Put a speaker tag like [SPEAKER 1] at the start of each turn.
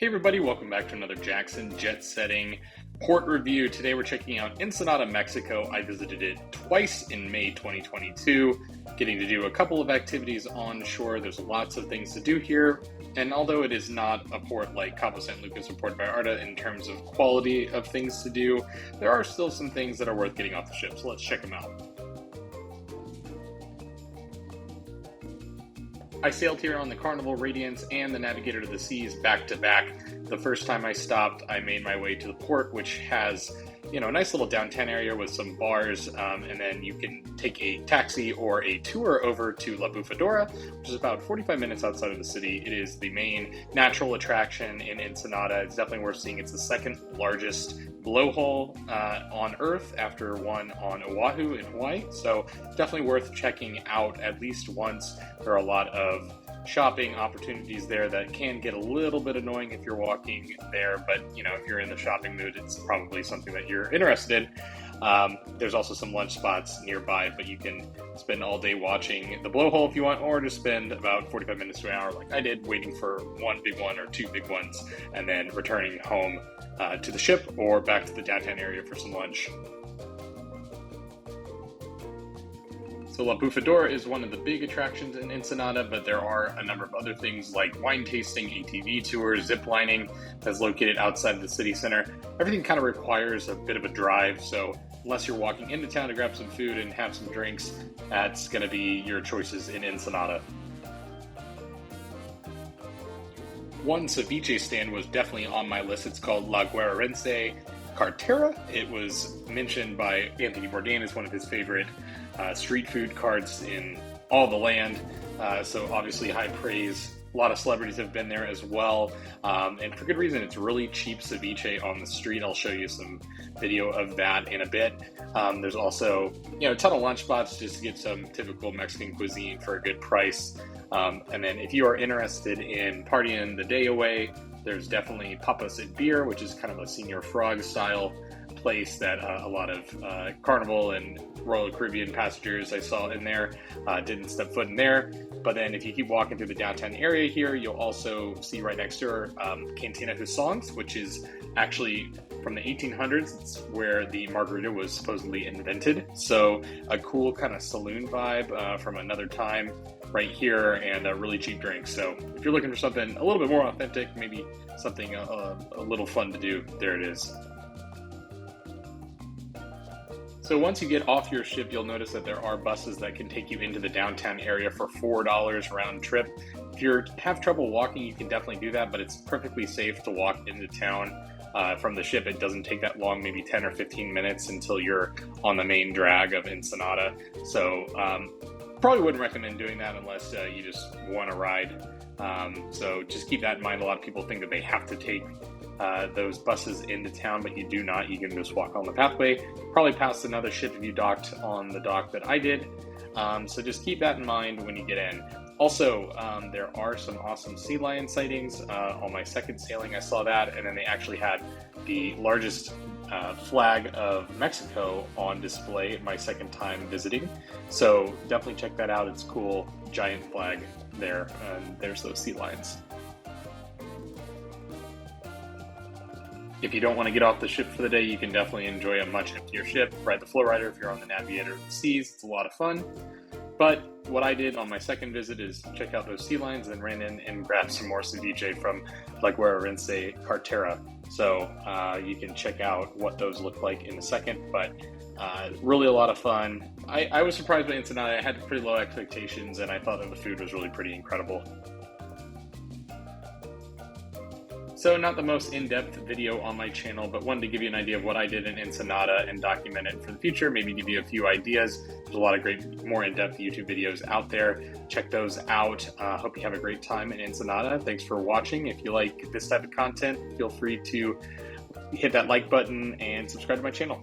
[SPEAKER 1] Hey everybody, welcome back to another Jackson Jet Setting port review. Today we're checking out Ensenada, Mexico. I visited it twice in May 2022, getting to do a couple of activities on shore. There's lots of things to do here, and although it is not a port like Cabo San Lucas or Puerto Vallarta in terms of quality of things to do, there are still some things that are worth getting off the ship, so let's check them out. I sailed here on the Carnival Radiance and the Navigator to the Seas back to back. The first time I stopped, I made my way to the port, which has, a nice little downtown area with some bars, and then you can take a taxi or a tour over to La Bufadora, which is about 45 minutes outside of the city. It is the main natural attraction in Ensenada. It's definitely worth seeing. It's the second largest blowhole on Earth after one on Oahu in Hawaii, so definitely worth checking out at least once. There are a lot of shopping opportunities there that can get a little bit annoying if you're walking there, but if you're in the shopping mood, it's probably something that you're interested in. There's also some lunch spots nearby, but you can spend all day watching the blowhole if you want, or just spend about 45 minutes to an hour like I did, waiting for one big one or two big ones, and then returning home to the ship or back to the downtown area for some lunch. So La Bufadora is one of the big attractions in Ensenada, but there are a number of other things like wine tasting, ATV tours, zip lining that's located outside of the city center. Everything kind of requires a bit of a drive, so unless you're walking into town to grab some food and have some drinks, that's going to be your choices in Ensenada. One ceviche stand was definitely on my list. It's called La Guerrense Cartera. It was mentioned by Anthony Bourdain as one of his favorite street food carts in all the land, so obviously high praise. A lot of celebrities have been there as well, and for good reason. It's really cheap ceviche on the street. I'll show you some video of that in a bit. There's also a ton of lunch spots just to get some typical Mexican cuisine for a good price. And then if you are interested in partying the day away, there's definitely Papas and Beer, which is kind of a Senior Frog style place that a lot of Carnival and Royal Caribbean passengers I saw in there didn't step foot in there. But then if you keep walking through the downtown area here, you'll also see right next to her Cantina Husong's, which is actually from the 1800s. It's where the margarita was supposedly invented. So a cool kind of saloon vibe from another time right here, and a really cheap drink. So if you're looking for something a little bit more authentic, maybe something a little fun to do, there it is. So once you get off your ship, you'll notice that there are buses that can take you into the downtown area for $4 round trip. If you have trouble walking, you can definitely do that, but it's perfectly safe to walk into town from the ship. It doesn't take that long, maybe 10 or 15 minutes until you're on the main drag of Ensenada. So probably wouldn't recommend doing that unless you just want to ride. So just keep that in mind. A lot of people think that they have to take those buses into town, but you do not. You can just walk on the pathway, probably past another ship if you docked on the dock that I did. So just keep that in mind when you get in. Also, there are some awesome sea lion sightings. On my second sailing, I saw that, and then they actually had the largest flag of Mexico on display my second time visiting. So definitely check that out. It's cool, giant flag there, and there's those sea lions. If you don't want to get off the ship for the day, you can definitely enjoy a much emptier ship. Ride the flow rider if you're on the Navigator of the Seas. It's a lot of fun. But what I did on my second visit is check out those sea lions and ran in and grabbed some more ceviche from La Guerrense Cartera. So you can check out what those look like in a second, but really a lot of fun. I was surprised by Ensenada. I had pretty low expectations, and I thought that the food was really pretty incredible. So not the most in-depth video on my channel, but wanted to give you an idea of what I did in Ensenada and document it for the future, maybe give you a few ideas. There's a lot of great, more in-depth YouTube videos out there. Check those out. Hope you have a great time in Ensenada. Thanks for watching. If you like this type of content, feel free to hit that like button and subscribe to my channel.